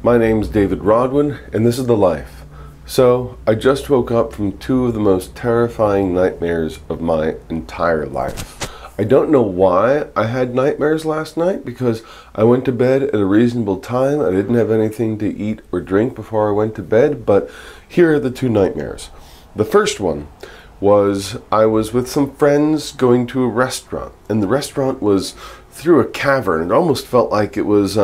My name's David Rodwin, and this is The Life. So, I just woke up from two of the most terrifying nightmares of my entire life. I don't know why I had nightmares last night, because I went to bed at a reasonable time. I didn't have anything to eat or drink before I went to bed, but here are the two nightmares. The first one was I was with some friends going to a restaurant, and the restaurant was through a cavern. It almost felt like it was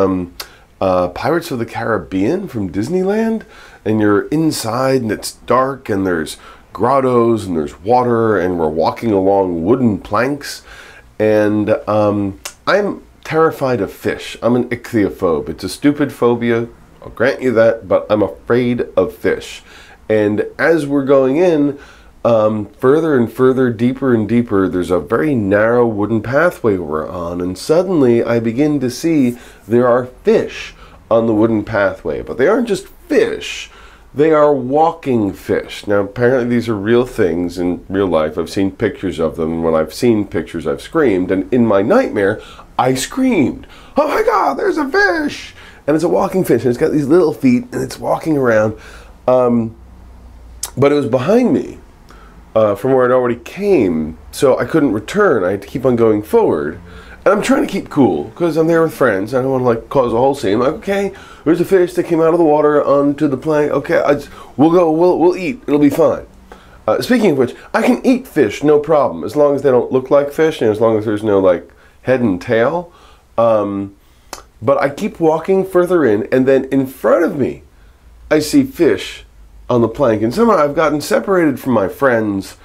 Pirates of the Caribbean from Disneyland, and you're inside and it's dark and there's grottos and there's water and we're walking along wooden planks, and I'm terrified of fish. I'm an ichthyophobe. It's a stupid phobia, I'll grant you that, but I'm afraid of fish. And as we're going in, further and further, deeper and deeper, there's a very narrow wooden pathway we're on, and suddenly I begin to see there are fish on the wooden pathway. But they aren't just fish, they are walking fish. Now apparently these are real things in real life. I've seen pictures of them, and when I've seen pictures I've screamed, and in my nightmare I screamed, "Oh my God, there's a fish!" And it's a walking fish, and it's got these little feet, and it's walking around. But it was behind me. From where it already came, so I couldn't return. I had to keep on going forward, and I'm trying to keep cool because I'm there with friends. I don't want to cause a whole scene. I'm like, okay, there's a fish that came out of the water onto the plank. Okay, we'll eat. It'll be fine. Speaking of which, I can eat fish, no problem, as long as they don't look like fish and as long as there's no head and tail. But I keep walking further in, and then in front of me, I see fish on the plank, and somehow I've gotten separated from my friends,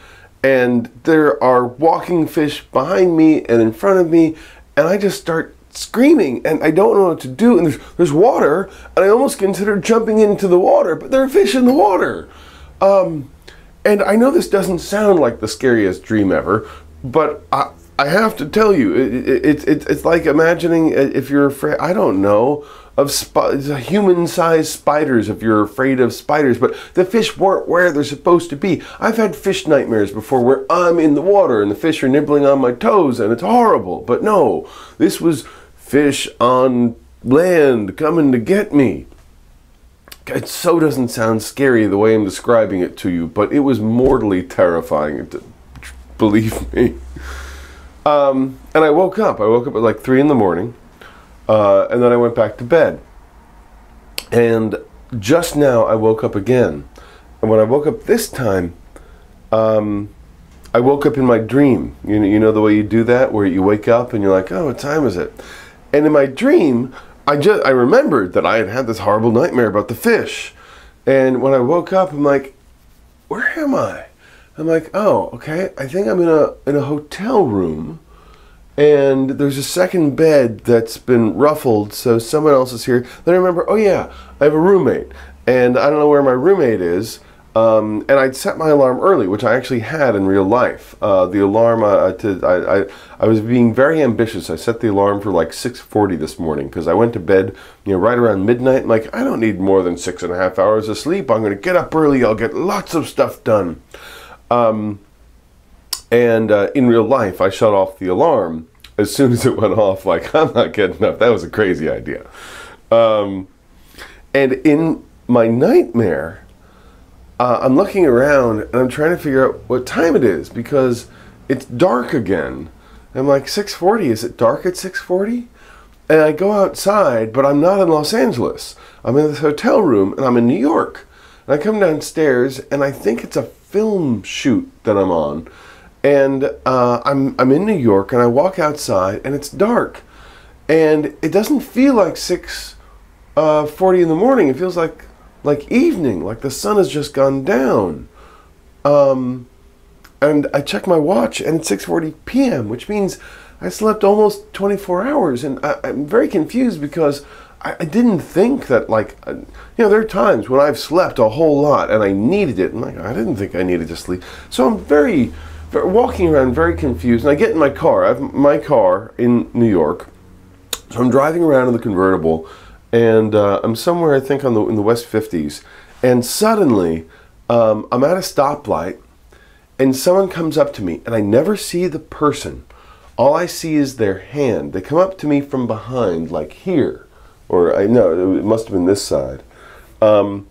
and there are walking fish behind me and in front of me, and I just start screaming, and I don't know what to do, and there's water, and I almost considered jumping into the water, but there are fish in the water. And I know this doesn't sound like the scariest dream ever, but I have to tell you, it's like imagining if you're afraid, I don't know, of human-sized spiders if you're afraid of spiders, but the fish weren't where they're supposed to be. I've had fish nightmares before where I'm in the water and the fish are nibbling on my toes and it's horrible, but no, this was fish on land coming to get me. It so doesn't sound scary the way I'm describing it to you, but it was mortally terrifying, believe me. And I woke up. I woke up at like 3 in the morning. And then I went back to bed. And just now I woke up again. And when I woke up this time, I woke up in my dream. You know the way you do that, where you wake up and you're like, oh, what time is it? And in my dream, I remembered that I had had this horrible nightmare about the fish. And when I woke up, I'm like, where am I? I'm like, oh, okay, I think I'm in a hotel room. And there's a second bed that's been ruffled, so someone else is here. Then I remember, oh yeah, I have a roommate, and I don't know where my roommate is. And I'd set my alarm early, which I actually had in real life. The alarm, I was being very ambitious. I set the alarm for like 6:40 this morning because I went to bed, right around midnight. I'm like, I don't need more than 6.5 hours of sleep. I'm going to get up early. I'll get lots of stuff done. And in real life, I shut off the alarm as soon as it went off. Like, I'm not getting up. That was a crazy idea. And in my nightmare, I'm looking around and I'm trying to figure out what time it is because it's dark again. I'm like, 6:40, is it dark at 6:40? And I go outside, but I'm not in Los Angeles. I'm in this hotel room and I'm in New York. And I come downstairs and I think it's a film shoot that I'm on. And I'm in New York, and I walk outside, and it's dark, and it doesn't feel like 6:40 in the morning. It feels like evening, like the sun has just gone down. And I check my watch, and it's 6:40 p.m., which means I slept almost 24 hours, and I'm very confused because I didn't think that, there are times when I've slept a whole lot, and I needed it, and I didn't think I needed to sleep. So I'm walking around very confused, and I get in my car. I have my car in New York, so I'm driving around in the convertible, and I'm somewhere, I think, in the West 50s, and suddenly I'm at a stoplight, and someone comes up to me, and I never see the person. All I see is their hand. They come up to me from behind, like here, or I know it must have been this side. I'm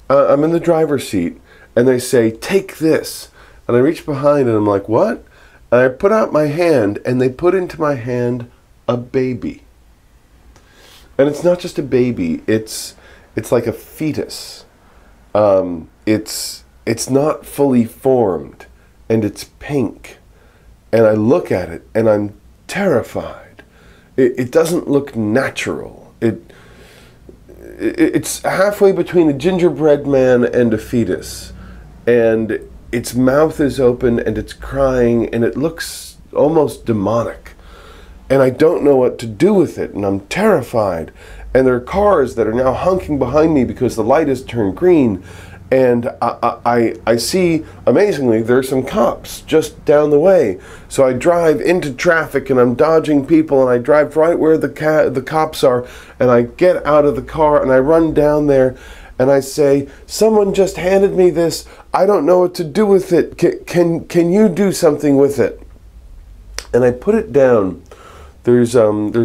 in the driver's seat, and they say, "Take this," and I reach behind, and I'm like, "What?" And I put out my hand, and they put into my hand a baby. And it's not just a baby; it's like a fetus. It's not fully formed, and it's pink. And I look at it, and I'm terrified. It doesn't look natural. It's halfway between a gingerbread man and a fetus. And its mouth is open, and it's crying, and it looks almost demonic. And I don't know what to do with it, and I'm terrified. And there are cars that are now honking behind me because the light has turned green. And I see, amazingly, there are some cops just down the way. So I drive into traffic, and I'm dodging people, and I drive right where the cops are, and I get out of the car, and I run down there, and I say, "Someone just handed me this. I don't know what to do with it. Can you do something with it?" And I put it down. There's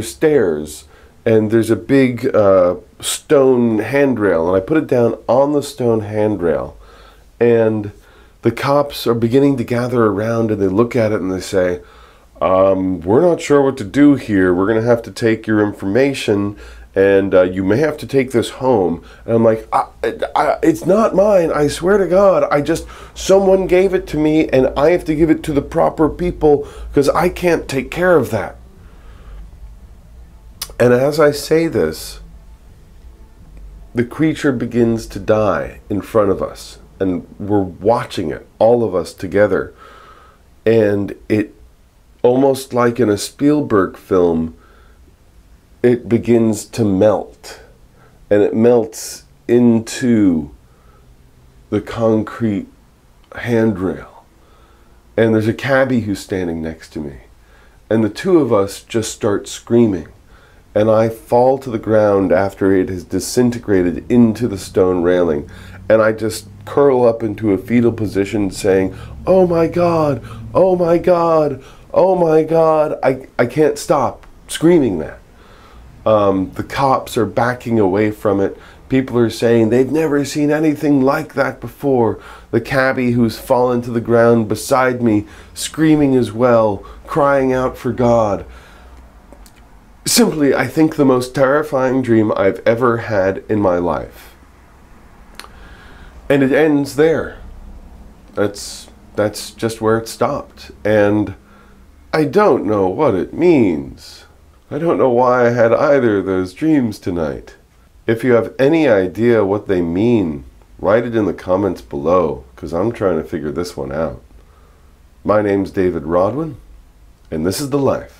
stairs, and there's a big stone handrail, and I put it down on the stone handrail, and the cops are beginning to gather around, and they look at it and they say, "We're not sure what to do here. We're going to have to take your information, and you may have to take this home." And I'm like, "It's not mine. I swear to God. Someone gave it to me, and I have to give it to the proper people because I can't take care of that." And as I say this, the creature begins to die in front of us, and we're watching it, all of us together. And it, almost like in a Spielberg film, it begins to melt, and it melts into the concrete handrail. And there's a cabbie who's standing next to me, and the two of us just start screaming. And I fall to the ground after it has disintegrated into the stone railing. And I just curl up into a fetal position saying, "Oh my God, oh my God, oh my God." I can't stop screaming that. The cops are backing away from it. People are saying they've never seen anything like that before. The cabbie who's fallen to the ground beside me, screaming as well, crying out for God. Simply, I think the most terrifying dream I've ever had in my life. And it ends there. That's just where it stopped. And I don't know what it means. I don't know why I had either of those dreams tonight. If you have any idea what they mean, write it in the comments below, because I'm trying to figure this one out. My name's David Rodwin, and this is The Life.